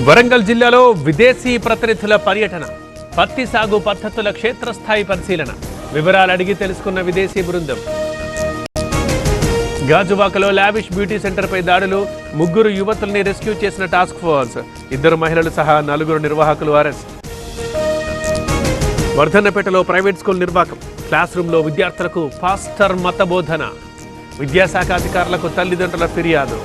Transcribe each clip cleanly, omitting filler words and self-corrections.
వరంగల్ జిల్లాలో విదేశీ ప్రతినిధుల పర్యటన, పత్తి సాగు పద్ధతుల క్షేత్రస్థాయి పరిశీలన, వివరాలు అడిగి తెలుసుకున్న విదేశీ బృందం. గాజువాకలో లావిష్ బ్యూటీ సెంటర్పై దాడులు, 3 యువతుల్ని రెస్క్యూ చేసిన టాస్క్ ఫోర్స్, 2 మహిళలు సహా 4 నిర్వాహకులు అరెస్ట్. వర్ధన్నపేటలో ప్రైవేట్ స్కూల్ నిర్వాకం, క్లాస్ రూమ్లో విద్యార్థులకు పాస్టర్ మత బోధన, విద్యాశాఖ అధికారులకు తల్లిదండ్రుల ఫిర్యాదు.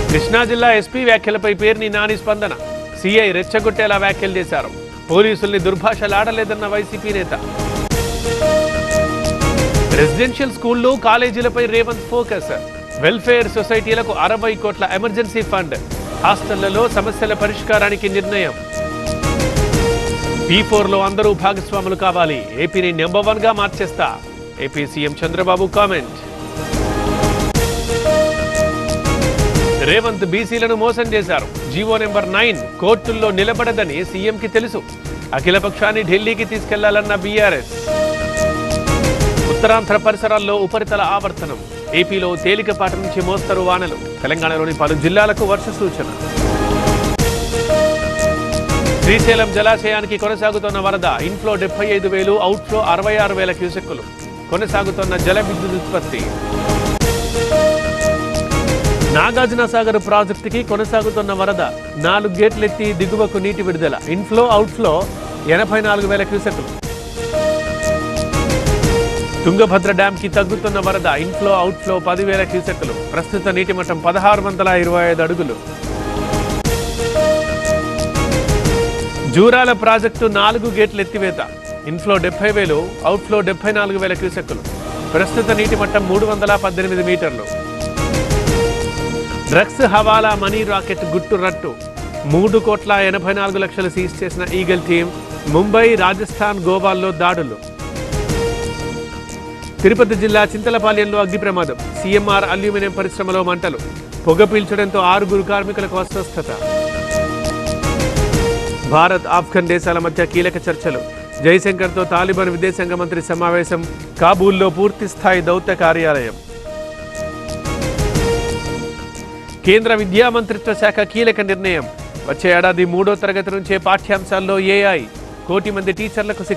కృష్ణా జిల్లా ఎస్పీ వ్యాఖ్యలపై పేర్ని నాని స్పందన, సీఐ రెచ్చగొట్టేలా వ్యాఖ్యలు చేశారు, పోలీసుల్ని దుర్భాషలాడలేదన్న వైసీపీ నేత. రెసిడెన్షియల్ స్కూళ్లు, కాలేజీలపై రేవంత్ ఫోకస్, వెల్ఫేర్ సొసైటీలకు 60 కోట్ల ఎమర్జెన్సీ ఫండ్, హాస్టళ్లలో సమస్యల పరిష్కారానికి నిర్ణయం. P4లో అందరూ భాగస్వాములు కావాలి, ఏపీని నెంబర్ 1గా మార్చేస్తా, AP CM Chandrababu comment. Revanth బీసీలను మోసం చేశారు, జీవో నెంబర్ 9 కోర్టుల్లో నిలబడదని సీఎంకి తెలుసు, అఖిలపక్షాన్ని ఢిల్లీకి తీసుకెళ్లాలన్న బీఆర్ఎస్. ఉత్తరాంధ్ర పరిసరాల్లో ఉపరితల ఆవర్తనం, ఏపీలో తేలికపాటి నుంచి మోస్తరు వానలు, తెలంగాణలోని పలు జిల్లాలకు వర్ష సూచన. శ్రీశైలం జలాశయానికి కొనసాగుతున్న వరద, ఇన్ఫ్లో 75,000, అవుట్ఫ్లో 66,000 క్యూసెక్కులు, కొనసాగుతున్న జల విద్యుత్ ఉత్పత్తి. నాగార్జునసాగర్ ప్రాజెక్టుకి కొనసాగుతున్న వరద, 4 గేట్లెత్తి దిగువకు నీటి విడుదల, ఇన్ఫ్లో అవుట్ఫ్లో 84,000 క్యూసెక్కులు. తుంగభద్ర డ్యాంకి తగ్గుతున్న వరద, ఇన్ఫ్లో అవుట్ఫ్లో 10,000 క్యూసెక్కులు, ప్రస్తుత నీటి మట్టం 1625 అడుగులు. జూరాల ప్రాజెక్టు 4 గేట్ల ఎత్తివేత, ఇన్ఫ్లో 70,000, అవుట్ఫ్లో 74,000 క్యూసెక్కులు, ప్రస్తుత నీటి మట్టం 318 మీటర్లు. డ్రగ్స్ హవాలా మనీ రాకెట్ గుట్టు రట్టు, 3,84,00,000 సీజ్ చేసిన ఈగల్ టీం, ముంబై, రాజస్థాన్, గోవాల్లో దాడులు. తిరుపతి జిల్లా చింతలపాలెంలో అగ్ని ప్రమాదం, సీఎంఆర్ అల్యూమినియం పరిశ్రమలో మంటలు, పొగ పీల్చడంతో 6 కార్మికులకు అస్వస్థత. భారత్, ఆఫ్ఘన్ దేశాల మధ్య కీలక చర్చలు, జైశంకర్తో తాలిబాన్ విదేశాంగ మంత్రి సమావేశం, కాబూల్లో పూర్తి స్థాయి దౌత్య కార్యాలయం. కేంద్ర విద్యా మంత్రిత్వ శాఖ కీలక నిర్ణయం, వచ్చే ఏడాది 3వ తరగతి నుంచే పాఠ్యాంశాల్లో AI, 1 కోటి మంది టీచర్లకు శిక్షణ.